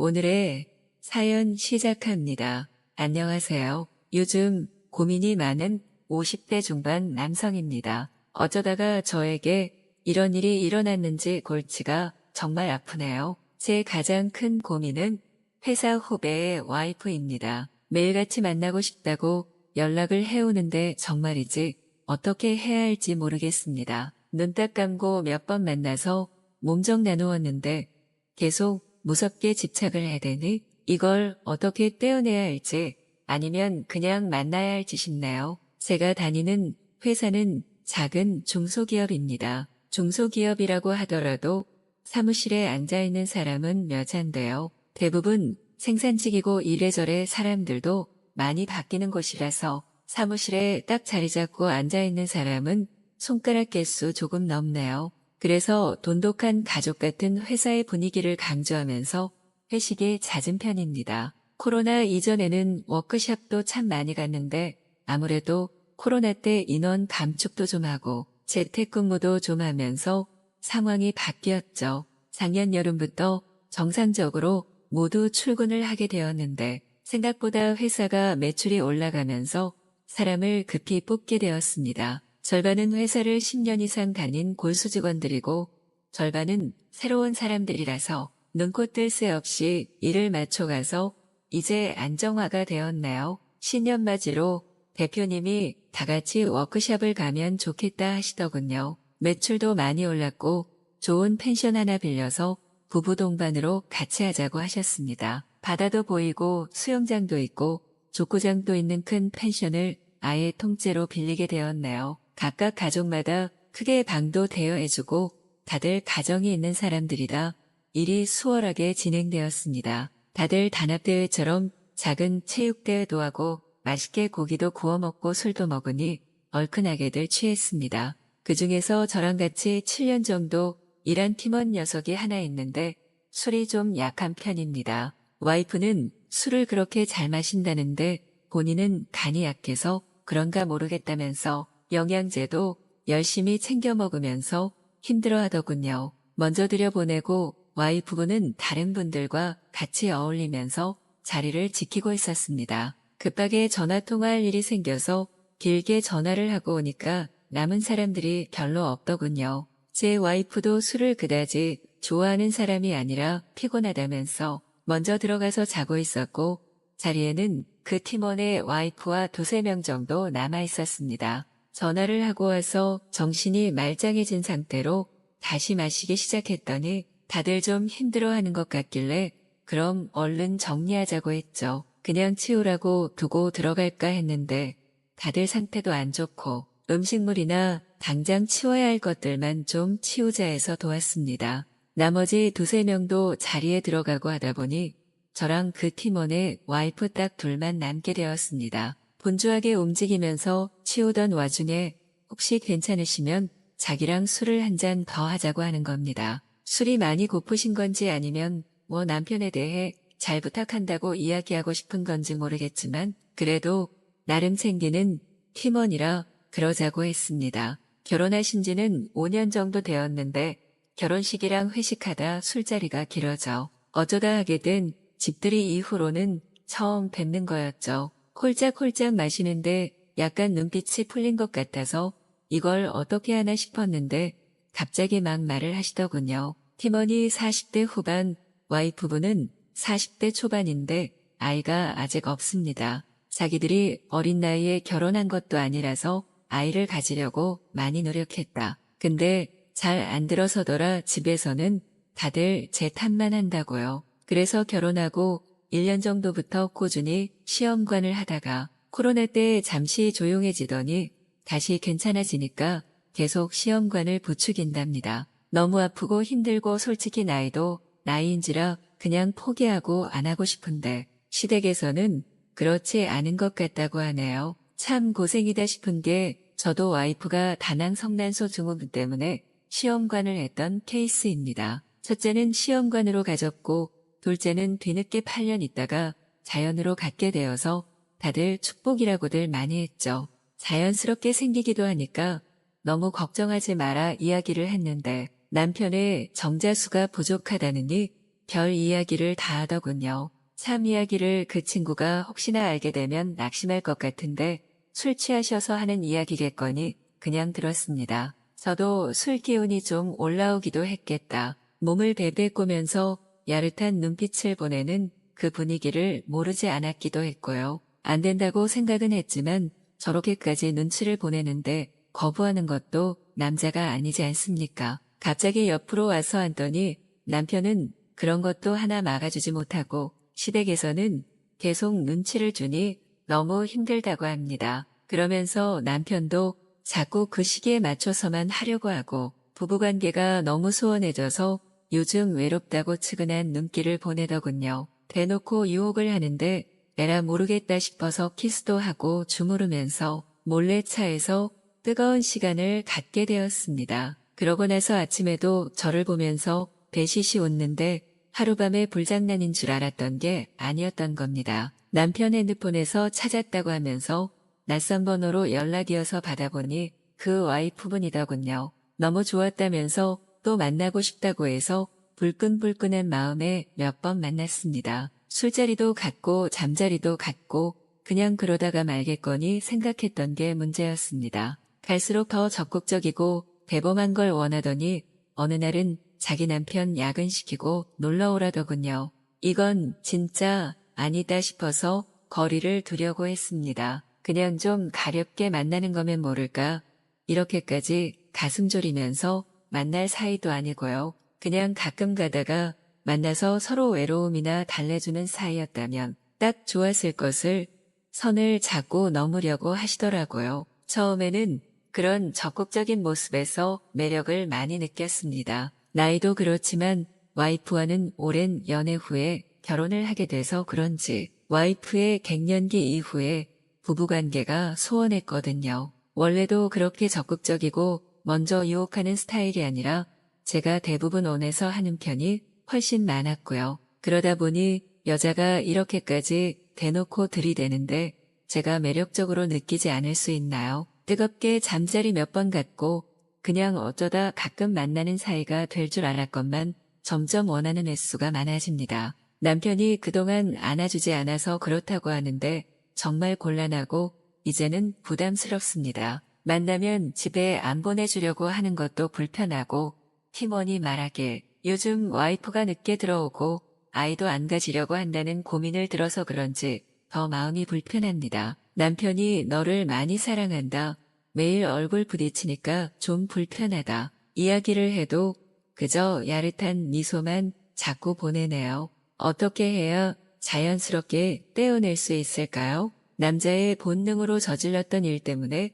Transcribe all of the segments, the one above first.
오늘의 사연 시작합니다. 안녕하세요. 요즘 고민이 많은 50대 중반 남성입니다. 어쩌다가 저에게 이런 일이 일어났는지 골치가 정말 아프네요. 제 가장 큰 고민은 회사 후배의 와이프입니다. 매일같이 만나고 싶다고 연락을 해오는데 정말이지 어떻게 해야 할지 모르겠습니다. 눈 딱 감고 몇 번 만나서 몸정 나누었는데 계속 무섭게 집착을 해대니 이걸 어떻게 떼어내야 할지 아니면 그냥 만나야 할지 싶네요. 제가 다니는 회사는 작은 중소기업입니다. 중소기업이라고 하더라도 사무실에 앉아있는 사람은 몇안돼요. 대부분 생산직이고 이래저래 사람들도 많이 바뀌는 곳이라서 사무실에 딱 자리 잡고 앉아있는 사람은 손가락 개수 조금 넘네요. 그래서 돈독한 가족 같은 회사의 분위기를 강조하면서 회식이 잦은 편입니다. 코로나 이전에는 워크숍도 참 많이 갔는데 아무래도 코로나 때 인원 감축도 좀 하고 재택근무도 좀 하면서 상황이 바뀌었죠. 작년 여름부터 정상적으로 모두 출근을 하게 되었는데 생각보다 회사가 매출이 올라가면서 사람을 급히 뽑게 되었습니다. 절반은 회사를 10년 이상 다닌 골수 직원들이고 절반은 새로운 사람들이라서 눈코 뜰 새 없이 일을 맞춰가서 이제 안정화가 되었네요. 신년맞이로 대표님이 다 같이 워크숍을 가면 좋겠다 하시더군요. 매출도 많이 올랐고 좋은 펜션 하나 빌려서 부부 동반으로 같이 하자고 하셨습니다. 바다도 보이고 수영장도 있고 족구장도 있는 큰 펜션을 아예 통째로 빌리게 되었네요. 각각 가족마다 크게 방도 대여해주고 다들 가정이 있는 사람들이라 일이 수월하게 진행되었습니다. 다들 단합대회처럼 작은 체육대회도 하고 맛있게 고기도 구워 먹고 술도 먹으니 얼큰하게들 취했습니다. 그중에서 저랑 같이 7년 정도 일한 팀원 녀석이 하나 있는데 술이 좀 약한 편입니다. 와이프는 술을 그렇게 잘 마신다는데 본인은 간이 약해서 그런가 모르겠다면서 영양제도 열심히 챙겨 먹으면서 힘들어 하더군요. 먼저 들여보내고 와이프분은 다른 분들과 같이 어울리면서 자리를 지키고 있었습니다. 급하게 전화 통화할 일이 생겨서 길게 전화를 하고 오니까 남은 사람들이 별로 없더군요. 제 와이프도 술을 그다지 좋아하는 사람이 아니라 피곤하다면서 먼저 들어가서 자고 있었고 자리에는 그 팀원의 와이프와 두세 명 정도 남아 있었습니다. 전화를 하고 와서 정신이 말짱해진 상태로 다시 마시기 시작했더니 다들 좀 힘들어하는 것 같길래 그럼 얼른 정리하자고 했죠. 그냥 치우라고 두고 들어갈까 했는데 다들 상태도 안 좋고 음식물이나 당장 치워야 할 것들만 좀 치우자 해서 도왔습니다. 나머지 두세 명도 자리에 들어가고 하다 보니 저랑 그 팀원의 와이프 딱 둘만 남게 되었습니다. 분주하게 움직이면서 치우던 와중에 혹시 괜찮으시면 자기랑 술을 한 잔 더 하자고 하는 겁니다. 술이 많이 고프신 건지 아니면 남편에 대해 잘 부탁한다고 이야기하고 싶은 건지 모르겠지만 그래도 나름 챙기는 팀원이라 그러자고 했습니다. 결혼하신 지는 5년 정도 되었는데 결혼식이랑 회식하다 술자리가 길어져 어쩌다 하게 된 집들이 이후로는 처음 뵙는 거였죠. 홀짝홀짝 마시는데 약간 눈빛이 풀린 것 같아서 이걸 어떻게 하나 싶었는데 갑자기 막 말을 하시더군요. 팀원이 40대 후반, 와이프분은 40대 초반인데 아이가 아직 없습니다. 자기들이 어린 나이에 결혼한 것도 아니라서 아이를 가지려고 많이 노력했다. 근데 잘 안 들어서더라 집에서는 다들 제 탓만 한다고요. 그래서 결혼하고 1년 정도부터 꾸준히 시험관을 하다가 코로나 때 잠시 조용해지더니 다시 괜찮아지니까 계속 시험관을 부추긴답니다. 너무 아프고 힘들고 솔직히 나이도 나이인지라 그냥 포기하고 안 하고 싶은데 시댁에서는 그렇지 않은 것 같다고 하네요. 참 고생이다 싶은 게 저도 와이프가 다낭 성난소 증후군 때문에 시험관을 했던 케이스입니다. 첫째는 시험관으로 가졌고 둘째는 뒤늦게 8년 있다가 자연으로 갖게 되어서 다들 축복이라고들 많이 했죠. 자연스럽게 생기기도 하니까 너무 걱정하지 마라 이야기를 했는데 남편의 정자수가 부족하다느니 별 이야기를 다 하더군요. 참 이야기를 그 친구가 혹시나 알게 되면 낙심할 것 같은데 술 취하셔서 하는 이야기겠거니 그냥 들었습니다. 저도 술 기운이 좀 올라오기도 했겠다. 몸을 베베 꼬면서 야릇한 눈빛을 보내는 그 분위기를 모르지 않았기도 했고요. 안 된다고 생각은 했지만 저렇게까지 눈치를 보내는데 거부하는 것도 남자가 아니지 않습니까? 갑자기 옆으로 와서 앉더니 남편은 그런 것도 하나 막아주지 못하고 시댁에서는 계속 눈치를 주니 너무 힘들다고 합니다. 그러면서 남편도 자꾸 그 시기에 맞춰서만 하려고 하고 부부관계가 너무 소원해져서 요즘 외롭다고 측은한 눈길을 보내더군요. 대놓고 유혹을 하는데 에라 모르겠다 싶어서 키스도 하고 주무르면서 몰래 차에서 뜨거운 시간을 갖게 되었습니다. 그러고 나서 아침에도 저를 보면서 배시시 웃는데 하룻밤에 불장난인 줄 알았던 게 아니었던 겁니다. 남편 핸드폰에서 찾았다고 하면서 낯선 번호로 연락이어서 받아보니 그 와이프분이더군요. 너무 좋았다면서 또 만나고 싶다고 해서 불끈불끈한 마음에 몇 번 만났습니다. 술자리도 갔고 잠자리도 갔고 그냥 그러다가 말겠거니 생각했던 게 문제였습니다. 갈수록 더 적극적이고 대범한 걸 원하더니 어느 날은 자기 남편 야근시키고 놀러오라더군요. 이건 진짜 아니다 싶어서 거리를 두려고 했습니다. 그냥 좀 가볍게 만나는 거면 모를까. 이렇게까지 가슴 졸이면서 만날 사이도 아니고요. 그냥 가끔 가다가 만나서 서로 외로움이나 달래주는 사이였다면 딱 좋았을 것을 선을 자꾸 넘으려고 하시더라고요. 처음에는 그런 적극적인 모습에서 매력을 많이 느꼈습니다. 나이도 그렇지만 와이프와는 오랜 연애 후에 결혼을 하게 돼서 그런지 와이프의 갱년기 이후에 부부관계가 소원했거든요. 원래도 그렇게 적극적이고 먼저 유혹하는 스타일이 아니라 제가 대부분 원해서 하는 편이 훨씬 많았고요. 그러다 보니 여자가 이렇게까지 대놓고 들이대는데 제가 매력적으로 느끼지 않을 수 있나요? 뜨겁게 잠자리 몇 번 갔고 그냥 어쩌다 가끔 만나는 사이가 될 줄 알았건만 점점 원하는 횟수가 많아집니다. 남편이 그동안 안아주지 않아서 그렇다고 하는데 정말 곤란하고 이제는 부담스럽습니다. 만나면 집에 안 보내주려고 하는 것도 불편하고 팀원이 말하길 요즘 와이프가 늦게 들어오고 아이도 안 가지려고 한다는 고민을 들어서 그런지 더 마음이 불편합니다. 남편이 너를 많이 사랑한다. 매일 얼굴 부딪히니까 좀 불편하다. 이야기를 해도 그저 야릇한 미소만 자꾸 보내네요. 어떻게 해야 자연스럽게 떼어낼 수 있을까요? 남자의 본능으로 저질렀던 일 때문에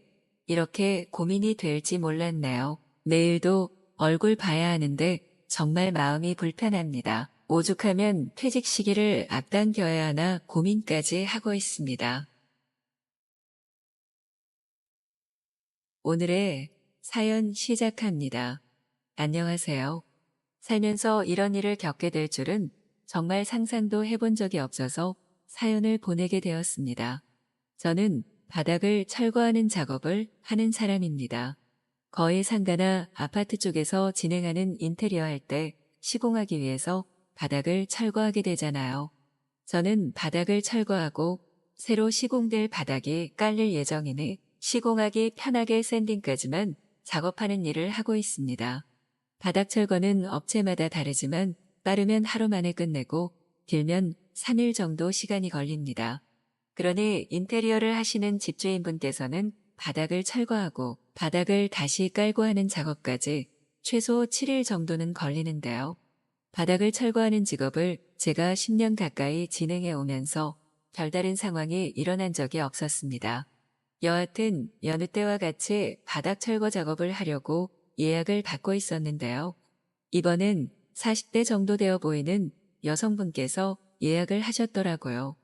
이렇게 고민이 될지 몰랐네요. 내일도 얼굴 봐야 하는데 정말 마음이 불편합니다. 오죽하면 퇴직 시기를 앞당겨야 하나 고민까지 하고 있습니다. 오늘의 사연 시작합니다. 안녕하세요. 살면서 이런 일을 겪게 될 줄은 정말 상상도 해본 적이 없어서 사연을 보내게 되었습니다. 저는 바닥을 철거하는 작업을 하는 사람입니다. 거의 상가나 아파트 쪽에서 진행하는 인테리어 할 때 시공하기 위해서 바닥을 철거하게 되잖아요. 저는 바닥을 철거하고 새로 시공될 바닥이 깔릴 예정이니 시공하기 편하게 샌딩까지만 작업하는 일을 하고 있습니다. 바닥 철거는 업체마다 다르지만 빠르면 하루 만에 끝내고 길면 3일 정도 시간이 걸립니다. 그러니 인테리어를 하시는 집주인분께서는 바닥을 철거하고 바닥을 다시 깔고 하는 작업까지 최소 7일 정도는 걸리는데요. 바닥을 철거하는 직업을 제가 10년 가까이 진행해 오면서 별다른 상황이 일어난 적이 없었습니다. 여하튼 여느 때와 같이 바닥 철거 작업을 하려고 예약을 받고 있었는데요. 이번엔 40대 정도 되어 보이는 여성분께서 예약을 하셨더라고요.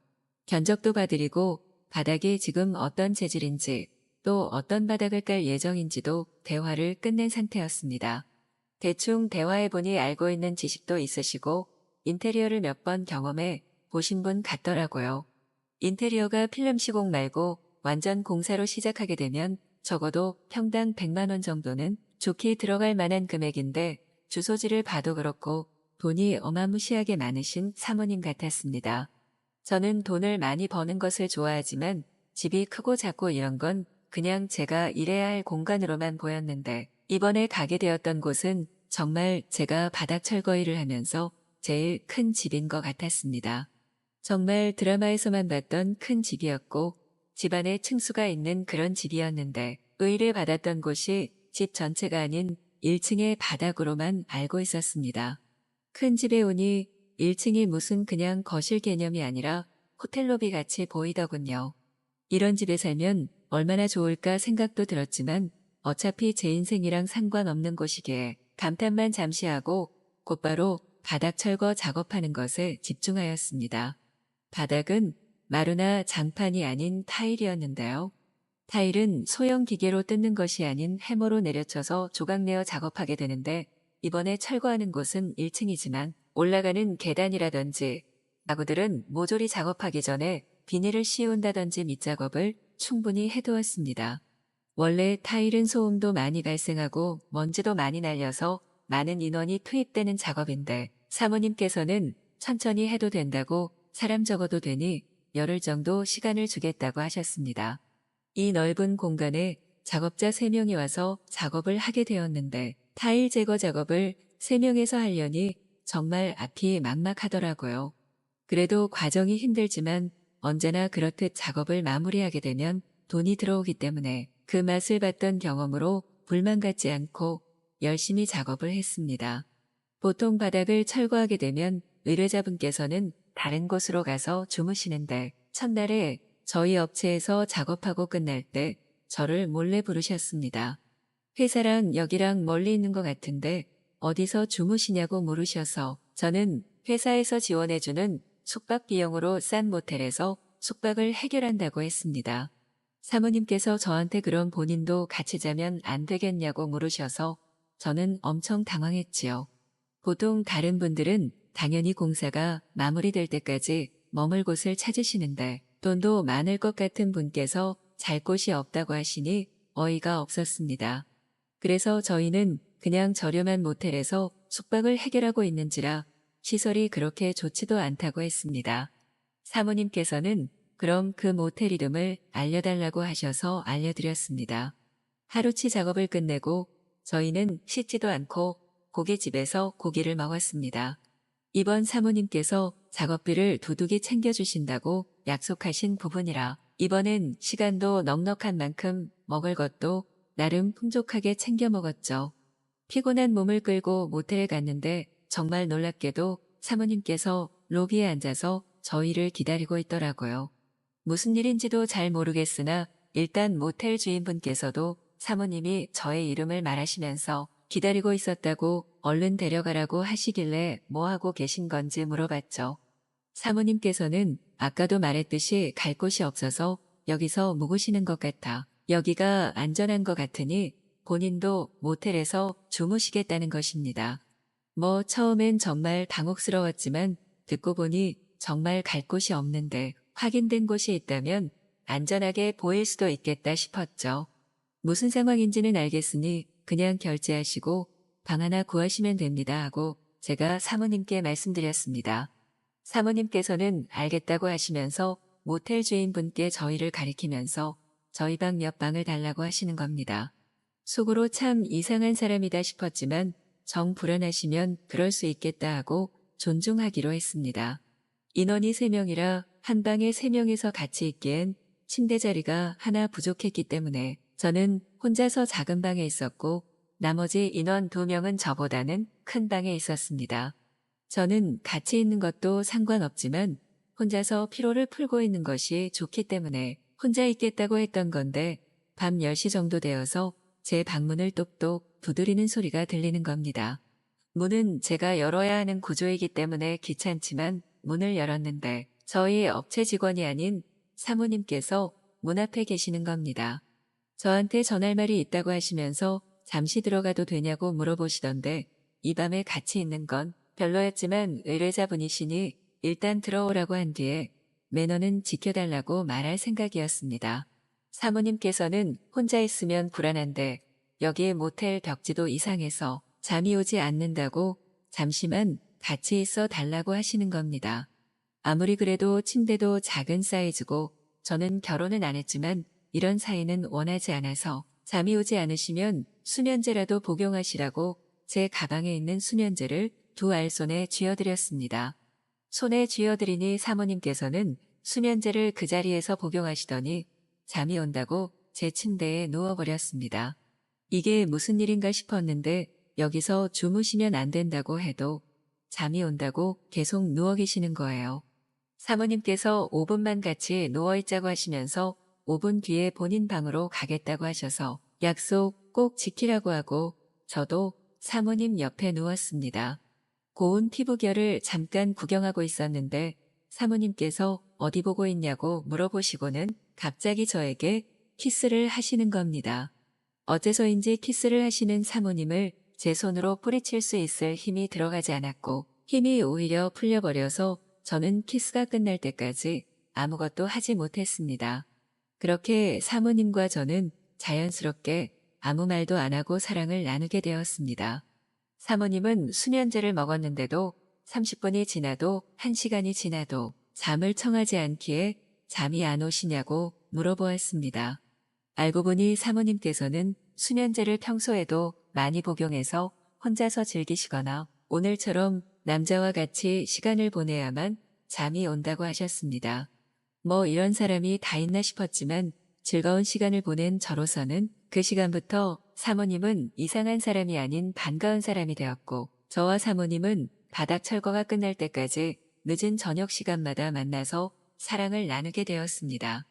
견적도 봐드리고 바닥이 지금 어떤 재질인지 또 어떤 바닥을 깔 예정인지도 대화를 끝낸 상태였습니다. 대충 대화해보니 알고 있는 지식도 있으시고 인테리어를 몇 번 경험해 보신 분 같더라고요. 인테리어가 필름 시공 말고 완전 공사로 시작하게 되면 적어도 평당 100만 원 정도는 좋게 들어갈 만한 금액인데 주소지를 봐도 그렇고 돈이 어마무시하게 많으신 사모님 같았습니다. 저는 돈을 많이 버는 것을 좋아하지만 집이 크고 작고 이런 건 그냥 제가 일해야 할 공간으로만 보였는데 이번에 가게 되었던 곳은 정말 제가 바닥 철거일을 하면서 제일 큰 집인 것 같았습니다. 정말 드라마에서만 봤던 큰 집이었고 집안에 층수가 있는 그런 집이었는데 의뢰 받았던 곳이 집 전체가 아닌 1층의 바닥으로만 알고 있었습니다. 큰 집에 오니 1층이 무슨 그냥 거실 개념이 아니라 호텔 로비 같이 보이더군요. 이런 집에 살면 얼마나 좋을까 생각도 들었지만 어차피 제 인생이랑 상관없는 곳이기에 감탄만 잠시 하고 곧바로 바닥 철거 작업하는 것에 집중하였습니다. 바닥은 마루나 장판이 아닌 타일이었는데요. 타일은 소형 기계로 뜯는 것이 아닌 해머로 내려쳐서 조각내어 작업하게 되는데 이번에 철거하는 곳은 1층이지만 올라가는 계단이라든지 가구들은 모조리 작업하기 전에 비닐을 씌운다든지 밑작업을 충분히 해두었습니다. 원래 타일은 소음도 많이 발생하고 먼지도 많이 날려서 많은 인원이 투입되는 작업인데 사모님께서는 천천히 해도 된다고 사람 적어도 되니 열흘 정도 시간을 주겠다고 하셨습니다. 이 넓은 공간에 작업자 3명이 와서 작업을 하게 되었는데 타일 제거 작업을 3명에서 하려니 정말 앞이 막막하더라고요. 그래도 과정이 힘들지만 언제나 그렇듯 작업을 마무리하게 되면 돈이 들어오기 때문에 그 맛을 봤던 경험으로 불만 갖지 않고 열심히 작업을 했습니다. 보통 바닥을 철거하게 되면 의뢰자분께서는 다른 곳으로 가서 주무시는데 첫날에 저희 업체에서 작업하고 끝날 때 저를 몰래 부르셨습니다. 회사랑 여기랑 멀리 있는 것 같은데 어디서 주무시냐고 물으셔서 저는 회사에서 지원해주는 숙박 비용으로 싼 모텔에서 숙박을 해결한다고 했습니다. 사모님께서 저한테 그럼 본인도 같이 자면 안 되겠냐고 물으셔서 저는 엄청 당황했지요. 보통 다른 분들은 당연히 공사가 마무리될 때까지 머물 곳을 찾으시는데 돈도 많을 것 같은 분께서 잘 곳이 없다고 하시니 어이가 없었습니다. 그래서 저희는 그냥 저렴한 모텔에서 숙박을 해결하고 있는지라 시설이 그렇게 좋지도 않다고 했습니다. 사모님께서는 그럼 그 모텔 이름을 알려달라고 하셔서 알려드렸습니다. 하루치 작업을 끝내고 저희는 씻지도 않고 고깃집에서 고기를 먹었습니다. 이번 사모님께서 작업비를 두둑이 챙겨주신다고 약속하신 부분이라 이번엔 시간도 넉넉한 만큼 먹을 것도 나름 풍족하게 챙겨 먹었죠. 피곤한 몸을 끌고 모텔에 갔는데 정말 놀랍게도 사모님께서 로비에 앉아서 저희를 기다리고 있더라고요. 무슨 일인지도 잘 모르겠으나 일단 모텔 주인분께서도 사모님이 저의 이름을 말하시면서 기다리고 있었다고 얼른 데려가라고 하시길래 뭐 하고 계신 건지 물어봤죠. 사모님께서는 아까도 말했듯이 갈 곳이 없어서 여기서 묵으시는 것 같아 여기가 안전한 것 같으니 본인도 모텔에서 주무시겠다는 것입니다. 뭐 처음엔 정말 당혹스러웠지만 듣고 보니 정말 갈 곳이 없는데 확인된 곳이 있다면 안전하게 보일 수도 있겠다 싶었죠. 무슨 상황인지는 알겠으니 그냥 결제하시고 방 하나 구하시면 됩니다 하고 제가 사모님께 말씀드렸습니다. 사모님께서는 알겠다고 하시면서 모텔 주인분께 저희를 가리키면서 저희 방 몇 방을 달라고 하시는 겁니다. 속으로 참 이상한 사람이다 싶었지만 정 불안하시면 그럴 수 있겠다 하고 존중하기로 했습니다. 인원이 3명이라 한 방에 3명이서 같이 있기엔 침대 자리가 하나 부족했기 때문에 저는 혼자서 작은 방에 있었고 나머지 인원 2명은 저보다는 큰 방에 있었습니다. 저는 같이 있는 것도 상관없지만 혼자서 피로를 풀고 있는 것이 좋기 때문에 혼자 있겠다고 했던 건데 밤 10시 정도 되어서 제 방문을 똑똑 두드리는 소리가 들리는 겁니다. 문은 제가 열어야 하는 구조이기 때문에 귀찮지만 문을 열었는데 저희 업체 직원이 아닌 사모님께서 문 앞에 계시는 겁니다. 저한테 전할 말이 있다고 하시면서 잠시 들어가도 되냐고 물어보시던데 이 밤에 같이 있는 건 별로였지만 의뢰자분이시니 일단 들어오라고 한 뒤에 매너는 지켜달라고 말할 생각이었습니다. 사모님께서는 혼자 있으면 불안한데 여기에 모텔 벽지도 이상해서 잠이 오지 않는다고 잠시만 같이 있어 달라고 하시는 겁니다. 아무리 그래도 침대도 작은 사이즈고 저는 결혼은 안 했지만 이런 사이는 원하지 않아서 잠이 오지 않으시면 수면제라도 복용하시라고 제 가방에 있는 수면제를 두 알손에 쥐어드렸습니다. 손에 쥐어드리니 사모님께서는 수면제를 그 자리에서 복용하시더니 잠이 온다고 제 침대에 누워버렸습니다. 이게 무슨 일인가 싶었는데 여기서 주무시면 안 된다고 해도 잠이 온다고 계속 누워 계시는 거예요. 사모님께서 5분만 같이 누워있자고 하시면서 5분 뒤에 본인 방으로 가겠다고 하셔서 약속 꼭 지키라고 하고 저도 사모님 옆에 누웠습니다. 고운 피부결을 잠깐 구경하고 있었는데 사모님께서 어디 보고 있냐고 물어보시고는 갑자기 저에게 키스를 하시는 겁니다. 어째서인지 키스를 하시는 사모님을 제 손으로 뿌리칠 수 있을 힘이 들어가지 않았고 힘이 오히려 풀려버려서 저는 키스가 끝날 때까지 아무것도 하지 못했습니다. 그렇게 사모님과 저는 자연스럽게 아무 말도 안 하고 사랑을 나누게 되었습니다. 사모님은 수면제를 먹었는데도 30분이 지나도 1시간이 지나도 잠을 청하지 않기에 잠이 안 오시냐고 물어보았습니다. 알고 보니 사모님께서는 수면제를 평소에도 많이 복용해서 혼자서 즐기시거나 오늘처럼 남자와 같이 시간을 보내야만 잠이 온다고 하셨습니다. 뭐 이런 사람이 다 있나 싶었지만 즐거운 시간을 보낸 저로서는 그 시간부터 사모님은 이상한 사람이 아닌 반가운 사람이 되었고 저와 사모님은 바닥 철거가 끝날 때까지 늦은 저녁 시간마다 만나서 사랑을 나누게 되었습니다.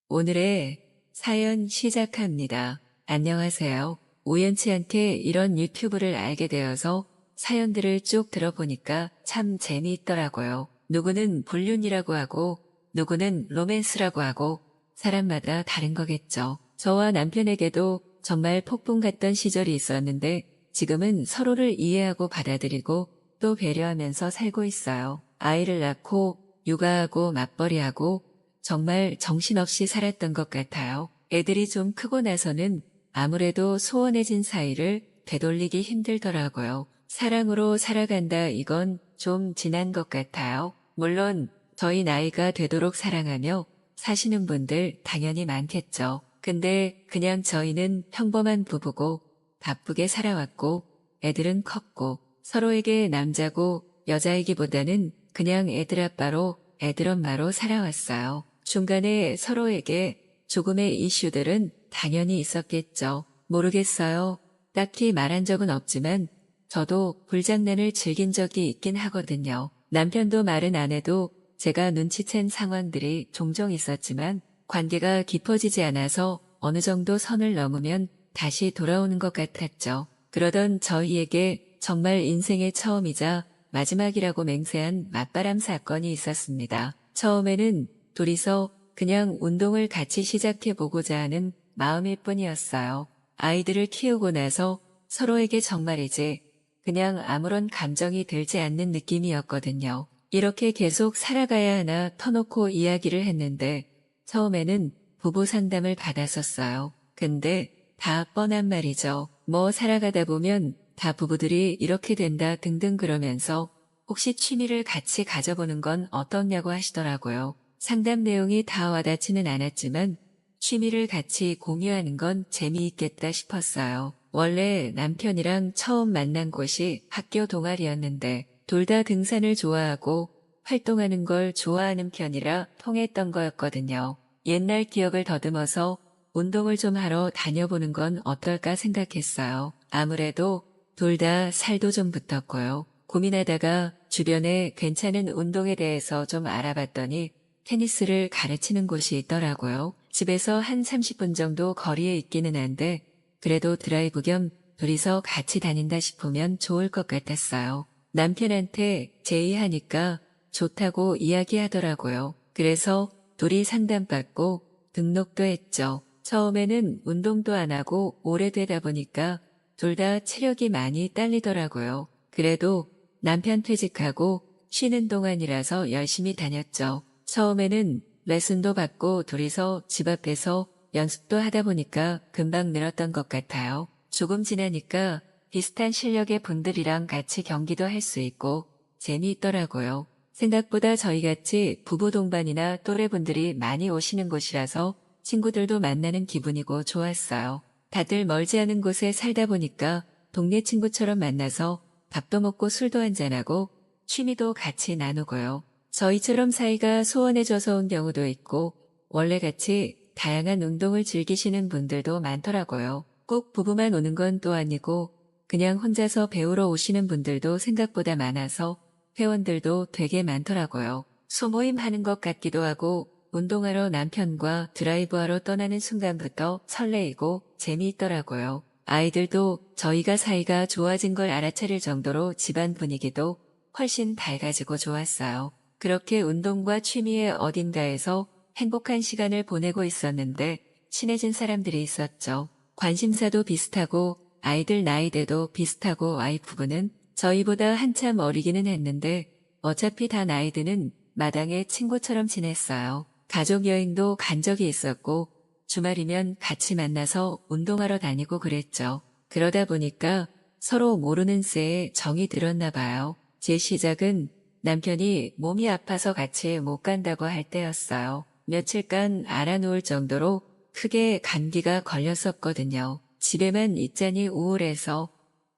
오늘의 사연 시작합니다. 안녕하세요. 우연치 않게 이런 유튜브를 알게 되어서 사연들을 쭉 들어보니까 참 재미있더라고요. 누구는 불륜이라고 하고 누구는 로맨스라고 하고 사람마다 다른 거겠죠. 저와 남편에게도 정말 폭풍 같던 시절이 있었는데 지금은 서로를 이해하고 받아들이고 또 배려하면서 살고 있어요. 아이를 낳고 육아하고 맞벌이하고 정말 정신없이 살았던 것 같아요. 애들이 좀 크고 나서는 아무래도 소원해진 사이를 되돌리기 힘들더라고요. 사랑으로 살아간다 이건 좀 지난 것 같아요. 물론 저희 나이가 되도록 사랑하며 사시는 분들 당연히 많겠죠. 근데 그냥 저희는 평범한 부부고 바쁘게 살아왔고 애들은 컸고 서로에게 남자고 여자이기보다는 그냥 애들 아빠로 애들 엄마로 살아왔어요. 중간에 서로에게 조금의 이슈들은 당연히 있었겠죠. 모르겠어요. 딱히 말한 적은 없지만 저도 불장난을 즐긴 적이 있긴 하거든요. 남편도 말은 안 해도 제가 눈치챈 상황들이 종종 있었지만 관계가 깊어지지 않아서 어느 정도 선을 넘으면 다시 돌아오는 것 같았죠. 그러던 저희에게 정말 인생의 처음이자 마지막이라고 맹세한 맞바람 사건이 있었습니다. 처음에는 둘이서 그냥 운동을 같이 시작해보고자 하는 마음일 뿐이었어요. 아이들을 키우고 나서 서로에게 정말이지 그냥 아무런 감정이 들지 않는 느낌이었거든요. 이렇게 계속 살아가야 하나 터놓고 이야기를 했는데 처음에는 부부 상담을 받았었어요. 근데 다 뻔한 말이죠. 뭐 살아가다 보면 다 부부들이 이렇게 된다 등등 그러면서 혹시 취미를 같이 가져보는 건 어떻냐고 하시더라고요. 상담 내용이 다 와닿지는 않았지만 취미를 같이 공유하는 건 재미있겠다 싶었어요. 원래 남편이랑 처음 만난 곳이 학교 동아리였는데 둘 다 등산을 좋아하고 활동하는 걸 좋아하는 편이라 통했던 거였거든요. 옛날 기억을 더듬어서 운동을 좀 하러 다녀보는 건 어떨까 생각했어요. 아무래도 둘 다 살도 좀 붙었고요. 고민하다가 주변에 괜찮은 운동에 대해서 좀 알아봤더니 테니스를 가르치는 곳이 있더라고요. 집에서 한 30분 정도 거리에 있기는 한데 그래도 드라이브 겸 둘이서 같이 다닌다 싶으면 좋을 것 같았어요. 남편한테 제의하니까 좋다고 이야기하더라고요. 그래서 둘이 상담받고 등록도 했죠. 처음에는 운동도 안 하고 오래되다 보니까 둘 다 체력이 많이 딸리더라고요. 그래도 남편 퇴직하고 쉬는 동안이라서 열심히 다녔죠. 처음에는 레슨도 받고 둘이서 집 앞에서 연습도 하다 보니까 금방 늘었던 것 같아요. 조금 지나니까 비슷한 실력의 분들이랑 같이 경기도 할 수 있고 재미있더라고요. 생각보다 저희같이 부부 동반이나 또래분들이 많이 오시는 곳이라서 친구들도 만나는 기분이고 좋았어요. 다들 멀지 않은 곳에 살다 보니까 동네 친구처럼 만나서 밥도 먹고 술도 한잔하고 취미도 같이 나누고요. 저희처럼 사이가 소원해져서 온 경우도 있고 원래 같이 다양한 운동을 즐기시는 분들도 많더라고요. 꼭 부부만 오는 건 또 아니고 그냥 혼자서 배우러 오시는 분들도 생각보다 많아서 회원들도 되게 많더라고요. 소모임 하는 것 같기도 하고 운동하러 남편과 드라이브하러 떠나는 순간부터 설레이고 재미있더라고요. 아이들도 저희가 사이가 좋아진 걸 알아차릴 정도로 집안 분위기도 훨씬 밝아지고 좋았어요. 그렇게 운동과 취미의 어딘가에서 행복한 시간을 보내고 있었는데 친해진 사람들이 있었죠. 관심사도 비슷하고 아이들 나이대도 비슷하고 와이프분은 저희보다 한참 어리기는 했는데 어차피 다 나이 드는 마당의 친구처럼 지냈어요. 가족 여행도 간 적이 있었고 주말이면 같이 만나서 운동하러 다니고 그랬죠. 그러다 보니까 서로 모르는 새에 정이 들었나 봐요. 제 시작은 남편이 몸이 아파서 같이 못 간다고 할 때였어요. 며칠간 알아놓을 정도로 크게 감기가 걸렸었거든요. 집에만 있자니 우울해서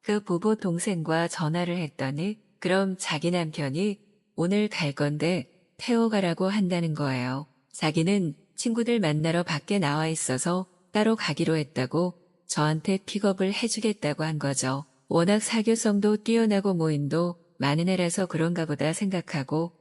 그 부부 동생과 전화를 했더니 그럼 자기 남편이 오늘 갈 건데 태워가라고 한다는 거예요. 자기는 친구들 만나러 밖에 나와 있어서 따로 가기로 했다고 저한테 픽업을 해주겠다고 한 거죠. 워낙 사교성도 뛰어나고 모임도 많은 애라서 그런가 보다 생각하고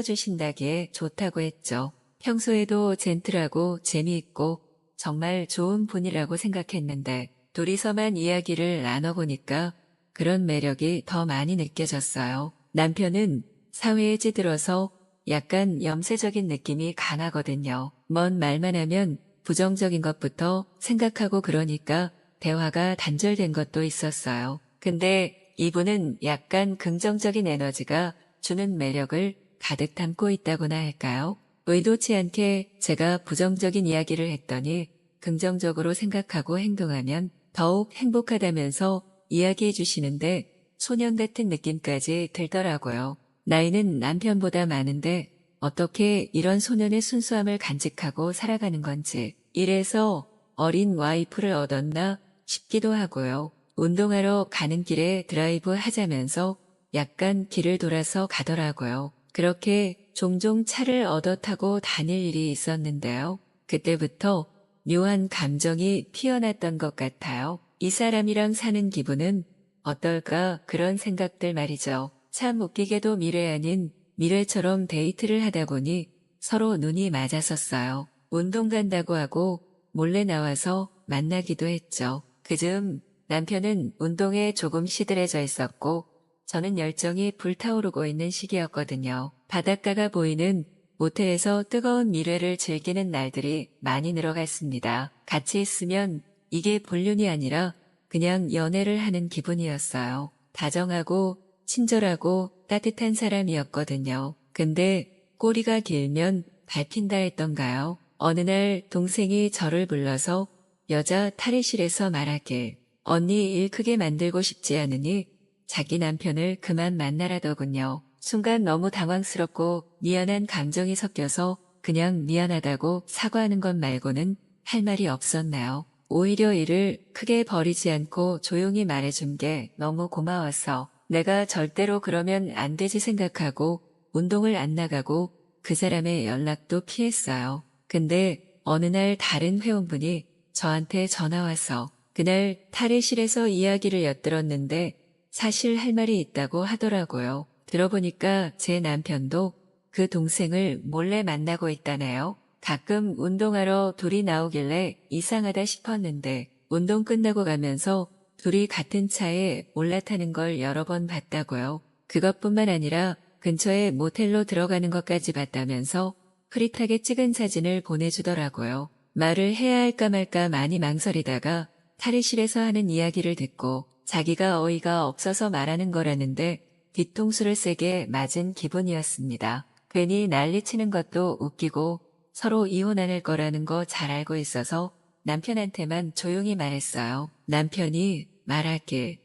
태워주신다기에 좋다고 했죠. 평소에도 젠틀하고 재미있고 정말 좋은 분이라고 생각했는데 둘이서만 이야기를 나눠보니까 그런 매력이 더 많이 느껴졌어요. 남편은 사회에 찌들어서 약간 염세적인 느낌이 강하거든요. 먼 말만 하면 부정적인 것부터 생각하고 그러니까 대화가 단절된 것도 있었어요. 근데 이분은 약간 긍정적인 에너지가 주는 매력을 가득 담고 있다고나 할까요? 의도치 않게 제가 부정적인 이야기를 했더니 긍정적으로 생각하고 행동하면 더욱 행복하다면서 이야기해 주시는데 소년 같은 느낌까지 들더라고요. 나이는 남편보다 많은데 어떻게 이런 소년의 순수함을 간직하고 살아가는 건지 이래서 어린 와이프를 얻었나 싶기도 하고요. 운동하러 가는 길에 드라이브 하자면서 약간 길을 돌아서 가더라고요. 그렇게 종종 차를 얻어 타고 다닐 일이 있었는데요. 그때부터 묘한 감정이 피어났던 것 같아요. 이 사람이랑 사는 기분은 어떨까 그런 생각들 말이죠. 참 웃기게도 미래 아닌 미래처럼 데이트를 하다 보니 서로 눈이 맞았었어요. 운동 간다고 하고 몰래 나와서 만나기도 했죠. 그즈음 남편은 운동에 조금 시들해져 있었고 저는 열정이 불타오르고 있는 시기였거든요. 바닷가가 보이는 모텔에서 뜨거운 미래를 즐기는 날들이 많이 늘어갔습니다. 같이 있으면 이게 불륜이 아니라 그냥 연애를 하는 기분이었어요. 다정하고 친절하고 따뜻한 사람이었거든요. 근데 꼬리가 길면 밟힌다 했던가요? 어느 날 동생이 저를 불러서 여자 탈의실에서 말하길 언니 일 크게 만들고 싶지 않으니 자기 남편을 그만 만나라더군요. 순간 너무 당황스럽고 미안한 감정이 섞여서 그냥 미안하다고 사과하는 것 말고는 할 말이 없었나요? 오히려 일을 크게 벌이지 않고 조용히 말해준 게 너무 고마웠어. 내가 절대로 그러면 안 되지 생각하고 운동을 안 나가고 그 사람의 연락도 피했어요. 근데 어느 날 다른 회원분이 저한테 전화 와서 그날 탈의실에서 이야기를 엿들었는데 사실 할 말이 있다고 하더라고요. 들어보니까 제 남편도 그 동생을 몰래 만나고 있다네요. 가끔 운동하러 둘이 나오길래 이상하다 싶었는데 운동 끝나고 가면서 둘이 같은 차에 올라타는 걸 여러 번 봤다고요. 그것뿐만 아니라 근처에 모텔로 들어가는 것까지 봤다면서 흐릿하게 찍은 사진을 보내주더라고요. 말을 해야 할까 말까 많이 망설이다가 탈의실에서 하는 이야기를 듣고 자기가 어이가 없어서 말하는 거라는데 뒤통수를 세게 맞은 기분이었습니다. 괜히 난리치는 것도 웃기고 서로 이혼 안 할 거라는 거 잘 알고 있어서 남편한테만 조용히 말했어요. 남편이 말하길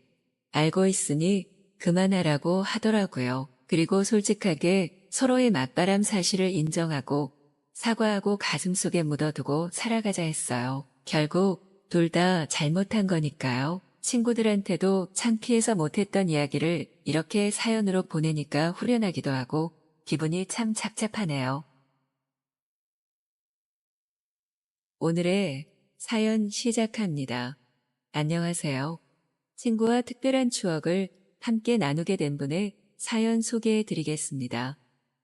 알고 있으니 그만하라고 하더라고요. 그리고 솔직하게 서로의 맞바람 사실을 인정하고 사과하고 가슴속에 묻어두고 살아가자 했어요. 결국 둘 다 잘못한 거니까요. 친구들한테도 창피해서 못했던 이야기를 이렇게 사연으로 보내니까 후련하기도 하고 기분이 참 착잡하네요. 오늘의 사연 시작합니다. 안녕하세요. 친구와 특별한 추억을 함께 나누게 된 분의 사연 소개해 드리겠습니다.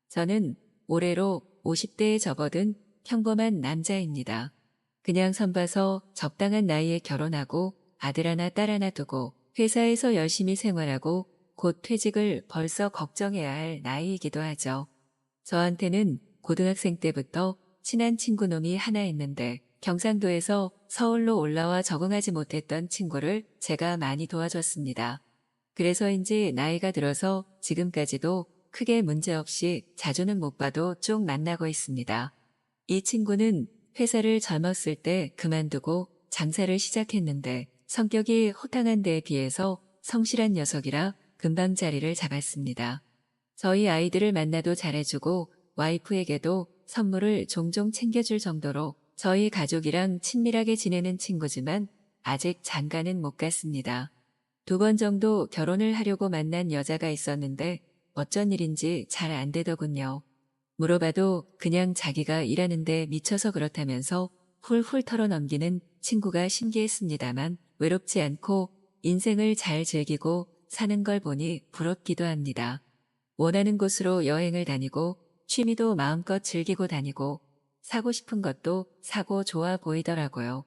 저는 올해로 50대에 접어든 평범한 남자입니다. 그냥 선봐서 적당한 나이에 결혼하고 아들 하나 딸 하나 두고 회사에서 열심히 생활하고 곧 퇴직을 벌써 걱정해야 할 나이이기도 하죠. 저한테는 고등학생 때부터 친한 친구 놈이 하나 있는데 경상도에서 서울로 올라와 적응하지 못했던 친구를 제가 많이 도와줬습니다. 그래서인지 나이가 들어서 지금까지도 크게 문제없이 자주는 못 봐도 쭉 만나고 있습니다. 이 친구는 회사를 젊었을 때 그만두고 장사를 시작했는데 성격이 호탕한 데에 비해서 성실한 녀석이라 금방 자리를 잡았습니다. 저희 아이들을 만나도 잘해주고 와이프에게도 선물을 종종 챙겨줄 정도로 저희 가족이랑 친밀하게 지내는 친구지만 아직 장가는 못 갔습니다. 2번 정도 결혼을 하려고 만난 여자가 있었는데 어쩐 일인지 잘 안 되더군요. 물어봐도 그냥 자기가 일하는데 미쳐서 그렇다면서 훌훌 털어넘기는 친구가 신기했습니다만 외롭지 않고 인생을 잘 즐기고 사는 걸 보니 부럽기도 합니다. 원하는 곳으로 여행을 다니고 취미도 마음껏 즐기고 다니고 사고 싶은 것도 사고 좋아 보이더라고요.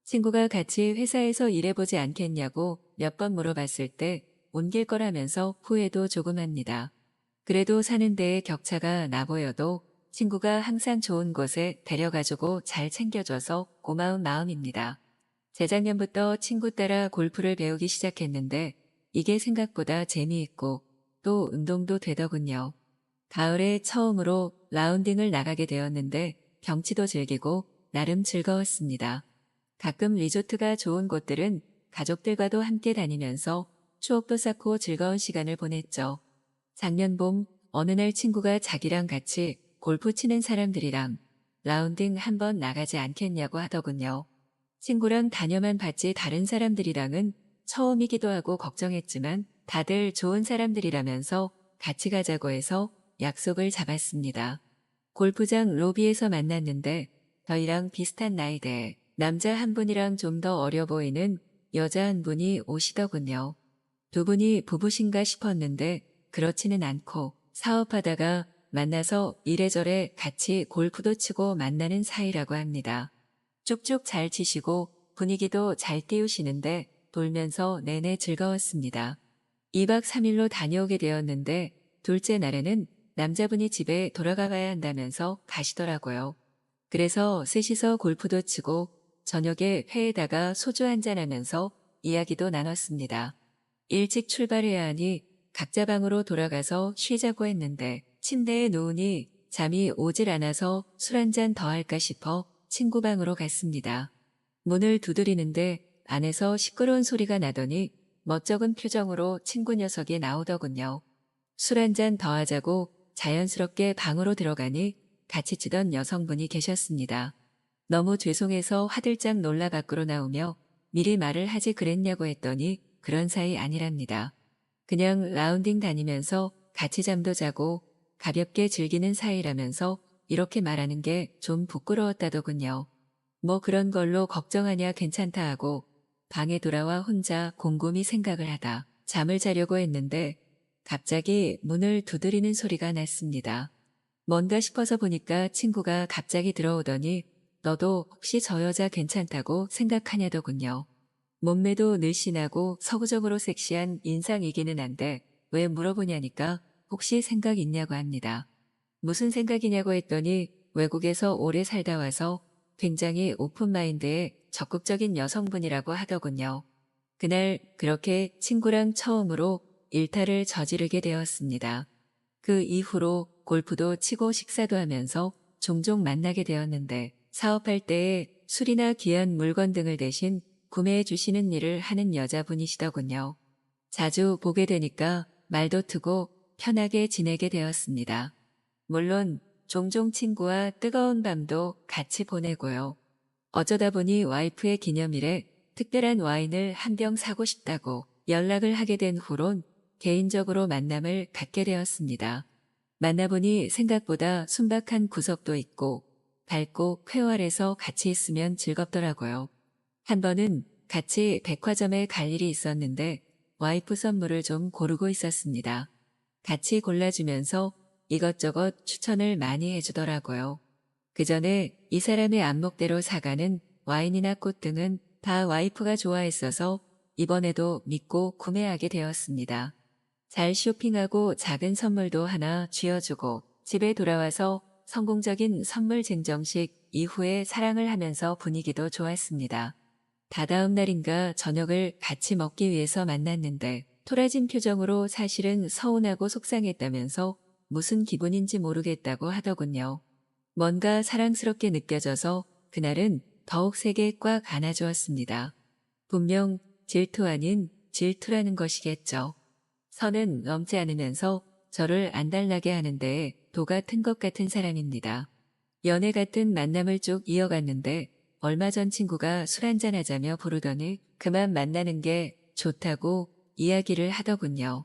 친구가 같이 회사에서 일해보지 않겠냐고 몇 번 물어봤을 때 옮길 거라면서 후회도 조금 합니다. 그래도 사는 데에 격차가 나 보여도 친구가 항상 좋은 곳에 데려가주고 잘 챙겨줘서 고마운 마음입니다. 재작년부터 친구 따라 골프를 배우기 시작했는데 이게 생각보다 재미있고 또 운동도 되더군요. 가을에 처음으로 라운딩을 나가게 되었는데 경치도 즐기고 나름 즐거웠습니다. 가끔 리조트가 좋은 곳들은 가족들과도 함께 다니면서 추억도 쌓고 즐거운 시간을 보냈죠. 작년 봄 어느 날 친구가 자기랑 같이 골프 치는 사람들이랑 라운딩 한번 나가지 않겠냐고 하더군요. 친구랑 다녀만 봤지 다른 사람들이랑은 처음이기도 하고 걱정했지만 다들 좋은 사람들이라면서 같이 가자고 해서 약속을 잡았습니다. 골프장 로비에서 만났는데 저희랑 비슷한 나이대 남자 한 분이랑 좀 더 어려 보이는 여자 한 분이 오시더군요. 2분이 부부신가 싶었는데 그렇지는 않고 사업하다가 만나서 이래저래 같이 골프도 치고 만나는 사이라고 합니다. 쭉쭉 잘 치시고 분위기도 잘 띄우시는데 돌면서 내내 즐거웠습니다. 2박 3일로 다녀오게 되었는데 둘째 날에는 남자분이 집에 돌아가야 한다면서 가시더라고요. 그래서 셋이서 골프도 치고 저녁에 회에다가 소주 한잔하면서 이야기도 나눴습니다. 일찍 출발해야 하니 각자 방으로 돌아가서 쉬자고 했는데 침대에 누우니 잠이 오질 않아서 술 한잔 더 할까 싶어 친구 방으로 갔습니다. 문을 두드리는데 안에서 시끄러운 소리가 나더니 멋쩍은 표정으로 친구 녀석이 나오더군요. 술 한잔 더 하자고 자연스럽게 방으로 들어가니 같이 치던 여성분이 계셨습니다. 너무 죄송해서 화들짝 놀라 밖으로 나오며 미리 말을 하지 그랬냐고 했더니 그런 사이 아니랍니다. 그냥 라운딩 다니면서 같이 잠도 자고 가볍게 즐기는 사이라면서 이렇게 말하는 게 좀 부끄러웠다더군요. 뭐 그런 걸로 걱정하냐 괜찮다 하고 방에 돌아와 혼자 곰곰이 생각을 하다 잠을 자려고 했는데 갑자기 문을 두드리는 소리가 났습니다. 뭔가 싶어서 보니까 친구가 갑자기 들어오더니 너도 혹시 저 여자 괜찮다고 생각하냐더군요. 몸매도 늘씬하고 서구적으로 섹시한 인상이기는 한데 왜 물어보냐니까 혹시 생각 있냐고 합니다. 무슨 생각이냐고 했더니 외국에서 오래 살다 와서 굉장히 오픈마인드에 적극적인 여성분이라고 하더군요. 그날 그렇게 친구랑 처음으로 일탈을 저지르게 되었습니다. 그 이후로 골프도 치고 식사도 하면서 종종 만나게 되었는데 사업할 때에 술이나 귀한 물건 등을 대신 구매해 주시는 일을 하는 여자분이시더군요. 자주 보게 되니까 말도 트고 편하게 지내게 되었습니다. 물론 종종 친구와 뜨거운 밤도 같이 보내고요. 어쩌다 보니 와이프의 기념일에 특별한 와인을 한 병 사고 싶다고 연락을 하게 된 후론 개인적으로 만남을 갖게 되었습니다. 만나보니 생각보다 순박한 구석도 있고 밝고 쾌활해서 같이 있으면 즐겁더라고요. 한 번은 같이 백화점에 갈 일이 있었는데 와이프 선물을 좀 고르고 있었습니다. 같이 골라주면서 이것저것 추천을 많이 해주더라고요. 그 전에 이 사람의 안목대로 사가는 와인이나 꽃 등은 다 와이프가 좋아했어서 이번에도 믿고 구매하게 되었습니다. 잘 쇼핑하고 작은 선물도 하나 쥐어주고 집에 돌아와서 성공적인 선물 증정식 이후에 사랑을 하면서 분위기도 좋았습니다. 다다음 날인가 저녁을 같이 먹기 위해서 만났는데 토라진 표정으로 사실은 서운하고 속상했다면서 무슨 기분인지 모르겠다고 하더군요. 뭔가 사랑스럽게 느껴져서 그날은 더욱 세게 꽉 안아주었습니다. 분명 질투 아닌 질투라는 것이겠죠. 선은 넘지 않으면서 저를 안달나게 하는데 도 같은 것 같은 사람입니다. 연애 같은 만남을 쭉 이어갔는데 얼마 전 친구가 술 한잔 하자며 부르더니 그만 만나는 게 좋다고 이야기를 하더군요.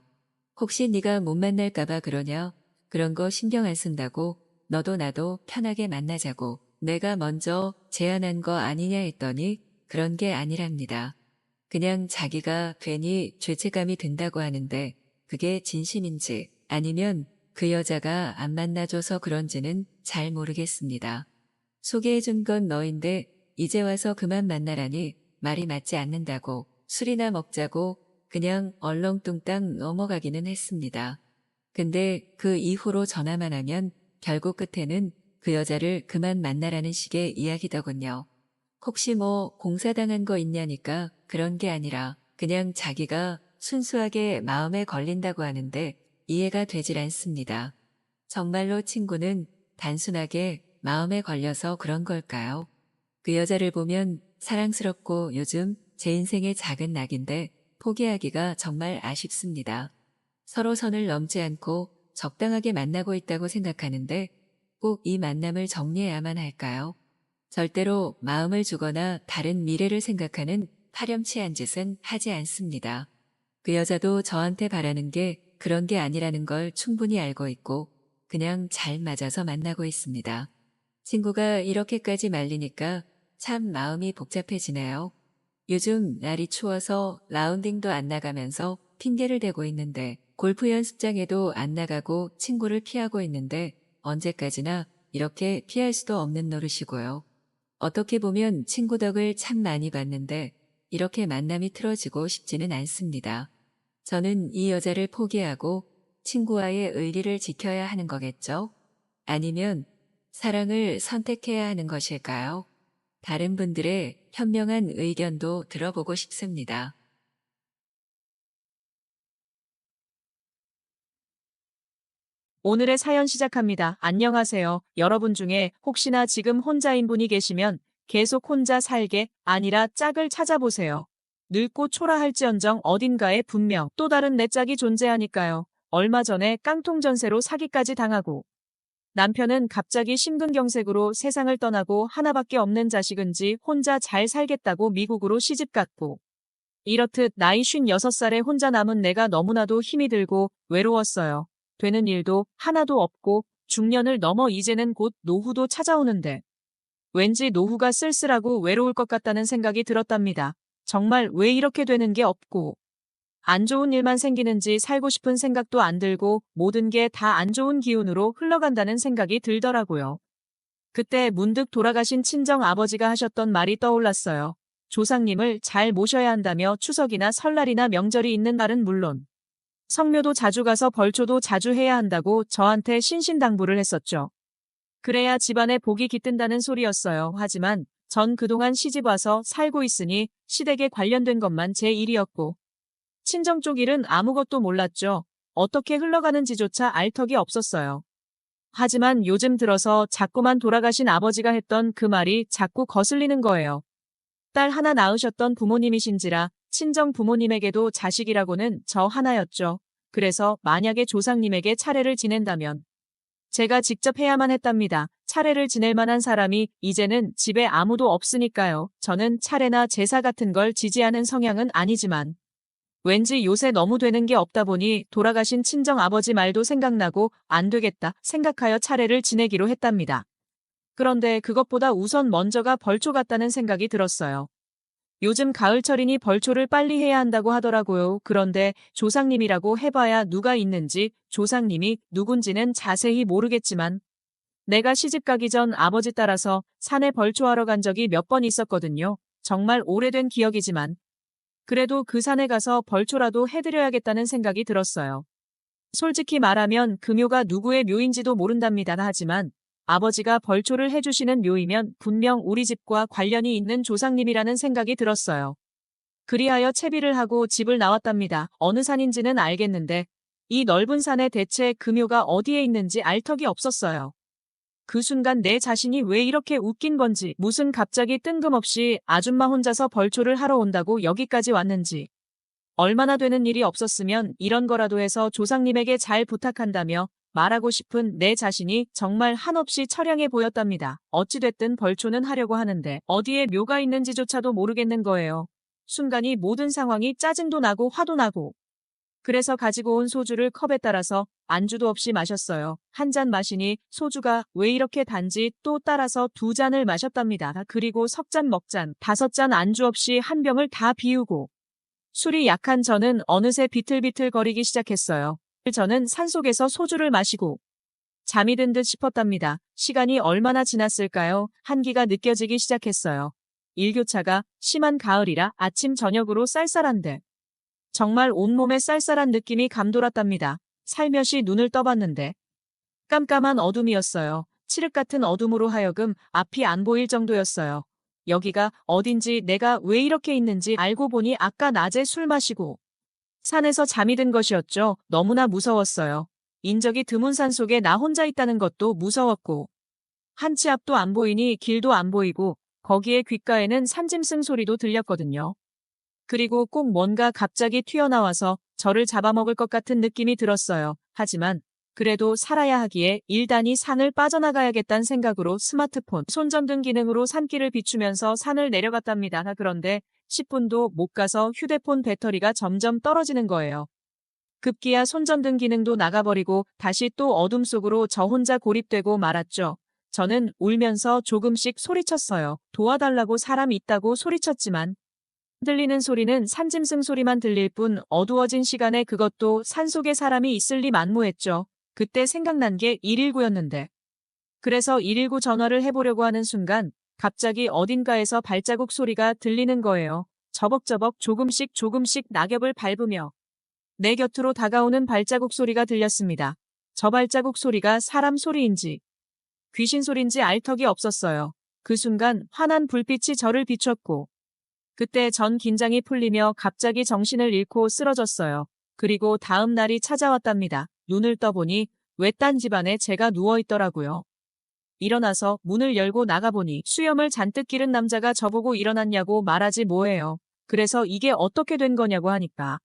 혹시 네가 못 만날까봐 그러냐? 그런 거 신경 안 쓴다고 너도 나도 편하게 만나자고 내가 먼저 제안한 거 아니냐 했더니 그런 게 아니랍니다. 그냥 자기가 괜히 죄책감이 든다고 하는데 그게 진심인지 아니면 그 여자가 안 만나줘서 그런지는 잘 모르겠습니다. 소개해준 건 너인데 이제 와서 그만 만나라니 말이 맞지 않는다고 술이나 먹자고 그냥 얼렁뚱땅 넘어가기는 했습니다. 근데 그 이후로 전화만 하면 결국 끝에는 그 여자를 그만 만나라는 식의 이야기더군요. 혹시 뭐 공사당한 거 있냐니까 그런 게 아니라 그냥 자기가 순수하게 마음에 걸린다고 하는데 이해가 되질 않습니다. 정말로 친구는 단순하게 마음에 걸려서 그런 걸까요? 그 여자를 보면 사랑스럽고 요즘 제 인생의 작은 낙인데 포기하기가 정말 아쉽습니다. 서로 선을 넘지 않고 적당하게 만나고 있다고 생각하는데 꼭 이 만남을 정리해야만 할까요? 절대로 마음을 주거나 다른 미래를 생각하는 파렴치한 짓은 하지 않습니다. 그 여자도 저한테 바라는 게 그런 게 아니라는 걸 충분히 알고 있고 그냥 잘 맞아서 만나고 있습니다. 친구가 이렇게까지 말리니까 참 마음이 복잡해지네요. 요즘 날이 추워서 라운딩도 안 나가면서 핑계를 대고 있는데 골프 연습장에도 안 나가고 친구를 피하고 있는데 언제까지나 이렇게 피할 수도 없는 노릇이고요. 어떻게 보면 친구 덕을 참 많이 봤는데 이렇게 만남이 틀어지고 싶지는 않습니다. 저는 이 여자를 포기하고 친구와의 의리를 지켜야 하는 거겠죠? 아니면 사랑을 선택해야 하는 것일까요? 다른 분들의 현명한 의견도 들어보고 싶습니다. 오늘의 사연 시작합니다. 안녕하세요. 여러분 중에 혹시나 지금 혼자인 분이 계시면 계속 혼자 살게 아니라 짝을 찾아보세요. 늙고 초라할지언정 어딘가에 분명 또 다른 내 짝이 존재하니까요. 얼마 전에 깡통 전세로 사기까지 당하고 남편은 갑자기 심근경색으로 세상을 떠나고 하나밖에 없는 자식은지 혼자 잘 살겠다고 미국으로 시집갔고 이렇듯 나이 56살에 혼자 남은 내가 너무나도 힘이 들고 외로웠어요. 되는 일도 하나도 없고 중년을 넘어 이제는 곧 노후도 찾아오는데 왠지 노후가 쓸쓸하고 외로울 것 같다는 생각이 들었답니다. 정말 왜 이렇게 되는 게 없고 안 좋은 일만 생기는지 살고 싶은 생각도 안 들고 모든 게 다 안 좋은 기운으로 흘러간다는 생각이 들더라고요. 그때 문득 돌아가신 친정 아버지가 하셨던 말이 떠올랐어요. 조상님을 잘 모셔야 한다며 추석이나 설날이나 명절이 있는 날은 물론 성묘도 자주 가서 벌초도 자주 해야 한다고 저한테 신신당부를 했었죠. 그래야 집안에 복이 깃든다는 소리였어요. 하지만 전 그동안 시집 와서 살고 있으니 시댁에 관련된 것만 제 일이었고 친정 쪽 일은 아무것도 몰랐죠. 어떻게 흘러가는지조차 알 턱이 없었어요. 하지만 요즘 들어서 자꾸만 돌아가신 아버지가 했던 그 말이 자꾸 거슬리는 거예요. 딸 하나 낳으셨던 부모님이신지라 친정 부모님에게도 자식이라고는 저 하나였죠. 그래서 만약에 조상님에게 차례를 지낸다면 제가 직접 해야만 했답니다. 차례를 지낼 만한 사람이 이제는 집에 아무도 없으니까요. 저는 차례나 제사 같은 걸 지지하는 성향은 아니지만 왠지 요새 너무 되는 게 없다 보니 돌아가신 친정 아버지 말도 생각나고 안 되겠다 생각하여 차례를 지내기로 했답니다. 그런데 그것보다 우선 먼저가 벌초 같다는 생각이 들었어요. 요즘 가을철이니 벌초를 빨리 해야 한다고 하더라고요. 그런데 조상님이라고 해봐야 누가 있는지, 조상님이 누군지는 자세히 모르겠지만 내가 시집 가기 전 아버지 따라서 산에 벌초하러 간 적이 몇 번 있었거든요. 정말 오래된 기억이지만 그래도 그 산에 가서 벌초라도 해드려야겠다는 생각이 들었어요. 솔직히 말하면 그 묘가 누구의 묘인지도 모른답니다. 하지만 아버지가 벌초를 해주시는 묘이면 분명 우리 집과 관련이 있는 조상님이라는 생각이 들었어요. 그리하여 채비를 하고 집을 나왔답니다. 어느 산인지는 알겠는데 이 넓은 산에 대체 그 묘가 어디에 있는지 알 턱이 없었어요. 그 순간 내 자신이 왜 이렇게 웃긴 건지, 무슨 갑자기 뜬금없이 아줌마 혼자서 벌초를 하러 온다고 여기까지 왔는지, 얼마나 되는 일이 없었으면 이런 거라도 해서 조상님에게 잘 부탁한다며 말하고 싶은 내 자신이 정말 한없이 처량해 보였답니다. 어찌됐든 벌초는 하려고 하는데 어디에 묘가 있는지조차도 모르겠는 거예요. 순간이 모든 상황이 짜증도 나고 화도 나고. 그래서 가지고 온 소주를 컵에 따라서 안주도 없이 마셨어요. 한 잔 마시니 소주가 왜 이렇게 단지 또 따라서 2잔을 마셨답니다. 그리고 석잔 먹잔 5잔 안주 없이 한 병을 다 비우고 술이 약한 저는 어느새 비틀비틀거리기 시작했어요. 저는 산속에서 소주를 마시고 잠이 든 듯 싶었답니다. 시간이 얼마나 지났을까요? 한기가 느껴지기 시작했어요. 일교차가 심한 가을이라 아침 저녁으로 쌀쌀한데 정말 온몸에 쌀쌀한 느낌이 감돌았답니다. 살며시 눈을 떠봤는데 깜깜한 어둠이었어요. 칠흑 같은 어둠으로 하여금 앞이 안 보일 정도였어요. 여기가 어딘지 내가 왜 이렇게 있는지 알고 보니 아까 낮에 술 마시고 산에서 잠이 든 것이었죠. 너무나 무서웠어요. 인적이 드문 산 속에 나 혼자 있다는 것도 무서웠고 한 치 앞도 안 보이니 길도 안 보이고 거기에 귓가에는 산짐승 소리도 들렸거든요. 그리고 꼭 뭔가 갑자기 튀어나와서 저를 잡아먹을 것 같은 느낌이 들었어요. 하지만 그래도 살아야 하기에 일단이 산을 빠져나가야겠다는 생각으로 스마트폰, 손전등 기능으로 산길을 비추면서 산을 내려갔답니다. 그런데 10분도 못 가서 휴대폰 배터리가 점점 떨어지는 거예요. 급기야 손전등 기능도 나가버리고 다시 또 어둠 속으로 저 혼자 고립되고 말았죠. 저는 울면서 조금씩 소리쳤어요. 도와달라고 사람 있다고 소리쳤지만 들리는 소리는 산짐승 소리만 들릴 뿐 어두워진 시간에 그것도 산속에 사람이 있을 리 만무했죠. 그때 생각난 게 119였는데. 그래서 119 전화를 해보려고 하는 순간 갑자기 어딘가에서 발자국 소리가 들리는 거예요. 저벅저벅 조금씩 조금씩 낙엽을 밟으며 내 곁으로 다가오는 발자국 소리가 들렸습니다. 저 발자국 소리가 사람 소리인지 귀신 소리인지 알 턱이 없었어요. 그 순간 환한 불빛이 저를 비췄고 그때 전 긴장이 풀리며 갑자기 정신을 잃고 쓰러졌어요. 그리고 다음 날이 찾아왔답니다. 눈을 떠보니 외딴 집안에 제가 누워있더라고요. 일어나서 문을 열고 나가보니 수염을 잔뜩 기른 남자가 저보고 일어났냐고 말하지 뭐예요. 그래서 이게 어떻게 된 거냐고 하니까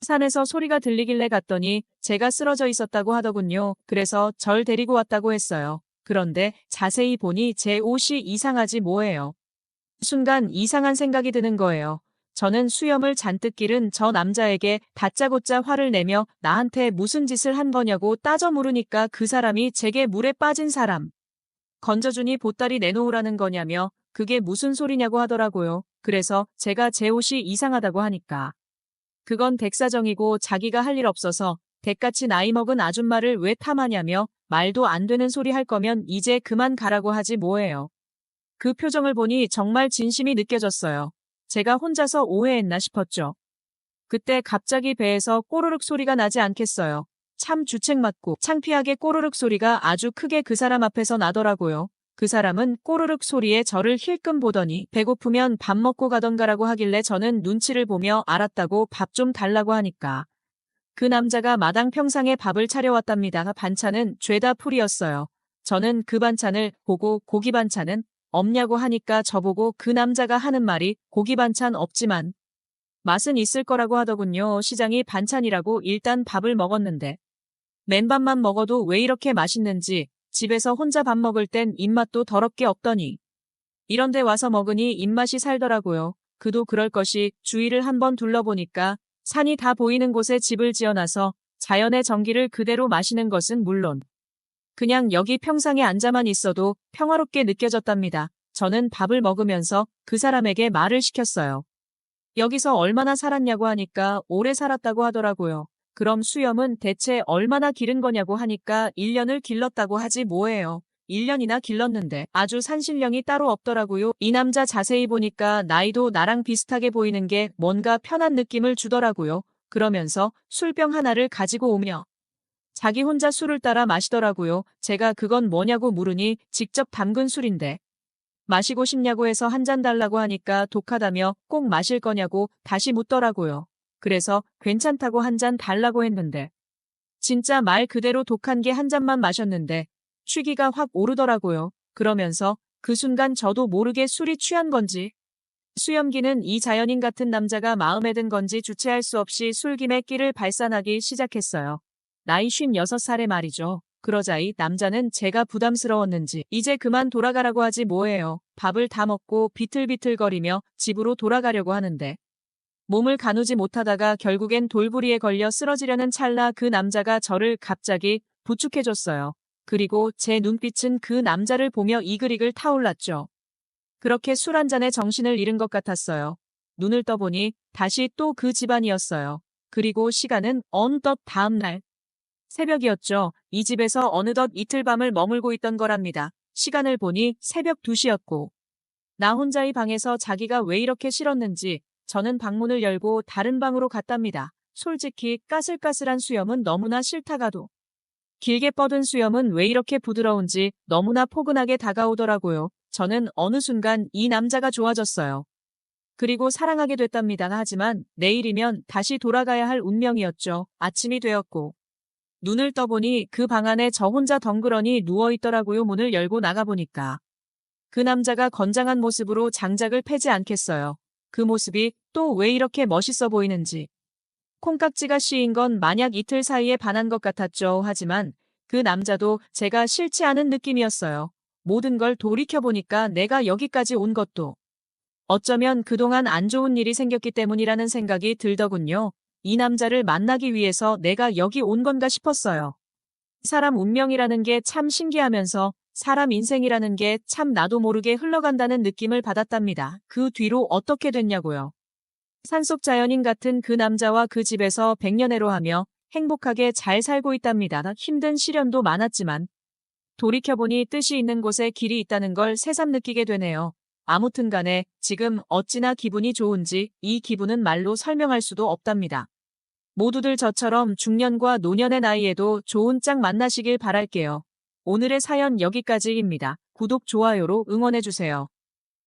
산에서 소리가 들리길래 갔더니 제가 쓰러져 있었다고 하더군요. 그래서 절 데리고 왔다고 했어요. 그런데 자세히 보니 제 옷이 이상하지 뭐예요. 순간 이상한 생각이 드는 거예요. 저는 수염을 잔뜩 기른 저 남자에게 다짜고짜 화를 내며 나한테 무슨 짓을 한 거냐고 따져 물으니까 그 사람이 제게 물에 빠진 사람 건져주니 보따리 내놓으라는 거냐며 그게 무슨 소리냐고 하더라고요. 그래서 제가 제 옷이 이상하다고 하니까 그건 댁사정이고 자기가 할 일 없어서 댁같이 나이 먹은 아줌마를 왜 탐하냐며 말도 안 되는 소리 할 거면 이제 그만 가라고 하지 뭐예요. 그 표정을 보니 정말 진심이 느껴졌어요. 제가 혼자서 오해했나 싶었죠. 그때 갑자기 배에서 꼬르륵 소리가 나지 않겠어요. 참 주책맞고 창피하게 꼬르륵 소리가 아주 크게 그 사람 앞에서 나더라고요. 그 사람은 꼬르륵 소리에 저를 힐끔 보더니 배고프면 밥 먹고 가던가라고 하길래 저는 눈치를 보며 알았다고 밥 좀 달라고 하니까 그 남자가 마당 평상에 밥을 차려왔답니다. 반찬은 죄다 풀이었어요. 저는 그 반찬을 보고 고기 반찬은 없냐고 하니까 저보고 그 남자가 하는 말이 고기 반찬 없지만 맛은 있을 거라고 하더군요. 시장이 반찬이라고 일단 밥을 먹었는데. 맨밥만 먹어도 왜 이렇게 맛있는지 집에서 혼자 밥 먹을 땐 입맛도 더럽게 없더니. 이런데 와서 먹으니 입맛이 살더라고요. 그도 그럴 것이 주위를 한번 둘러보니까 산이 다 보이는 곳에 집을 지어놔서 자연의 정기를 그대로 마시는 것은 물론 그냥 여기 평상에 앉아만 있어도 평화롭게 느껴졌답니다. 저는 밥을 먹으면서 그 사람에게 말을 시켰어요. 여기서 얼마나 살았냐고 하니까 오래 살았다고 하더라고요. 그럼 수염은 대체 얼마나 기른 거냐고 하니까 1년을 길렀다고 하지 뭐예요. 1년이나 길렀는데 아주 산신령이 따로 없더라고요. 이 남자 자세히 보니까 나이도 나랑 비슷하게 보이는 게 뭔가 편한 느낌을 주더라고요. 그러면서 술병 하나를 가지고 오며 자기 혼자 술을 따라 마시더라고요. 제가 그건 뭐냐고 물으니 직접 담근 술인데 마시고 싶냐고 해서 한 잔 달라고 하니까 독하다며 꼭 마실 거냐고 다시 묻더라고요. 그래서 괜찮다고 한 잔 달라고 했는데 진짜 말 그대로 독한 게 한 잔만 마셨는데 취기가 확 오르더라고요. 그러면서 그 순간 저도 모르게 술이 취한 건지 수염기는 이 자연인 같은 남자가 마음에 든 건지 주체할 수 없이 술김에 끼를 발산하기 시작했어요. 나이 56살에 말이죠. 그러자 이 남자는 제가 부담스러웠는지 이제 그만 돌아가라고 하지 뭐예요. 밥을 다 먹고 비틀비틀거리며 집으로 돌아가려고 하는데 몸을 가누지 못하다가 결국엔 돌부리에 걸려 쓰러지려는 찰나 그 남자가 저를 갑자기 부축해줬어요. 그리고 제 눈빛은 그 남자를 보며 이글이글 타올랐죠. 그렇게 술 한 잔에 정신을 잃은 것 같았어요. 눈을 떠보니 다시 또 그 집안이었어요. 그리고 시간은 어느덧 다음 날 새벽이었죠. 이 집에서 어느덧 이틀 밤을 머물고 있던 거랍니다. 시간을 보니 새벽 2시였고 나 혼자 이 방에서 자기가 왜 이렇게 싫었는지 저는 방문을 열고 다른 방으로 갔답니다. 솔직히 까슬까슬한 수염은 너무나 싫다가도 길게 뻗은 수염은 왜 이렇게 부드러운지 너무나 포근하게 다가오더라고요. 저는 어느 순간 이 남자가 좋아졌어요. 그리고 사랑하게 됐답니다. 하지만 내일이면 다시 돌아가야 할 운명이었죠. 아침이 되었고 눈을 떠보니 그 방 안에 저 혼자 덩그러니 누워있더라고요. 문을 열고 나가보니까 그 남자가 건장한 모습으로 장작을 패지 않겠어요. 그 모습이 또 왜 이렇게 멋있어 보이는지. 콩깍지가 씌인 건 만약 이틀 사이에 반한 것 같았죠. 하지만 그 남자도 제가 싫지 않은 느낌이었어요. 모든 걸 돌이켜보니까 내가 여기까지 온 것도 어쩌면 그동안 안 좋은 일이 생겼기 때문이라는 생각이 들더군요. 이 남자를 만나기 위해서 내가 여기 온 건가 싶었어요. 사람 운명이라는 게 참 신기하면서 사람 인생이라는 게 참 나도 모르게 흘러간다는 느낌을 받았답니다. 그 뒤로 어떻게 됐냐고요. 산속 자연인 같은 그 남자와 그 집에서 백년해로 하며 행복하게 잘 살고 있답니다. 힘든 시련도 많았지만 돌이켜보니 뜻이 있는 곳에 길이 있다는 걸 새삼 느끼게 되네요. 아무튼 간에 지금 어찌나 기분이 좋은지 이 기분은 말로 설명할 수도 없답니다. 모두들 저처럼 중년과 노년의 나이에도 좋은 짝 만나시길 바랄게요. 오늘의 사연 여기까지입니다. 구독, 좋아요로 응원해주세요.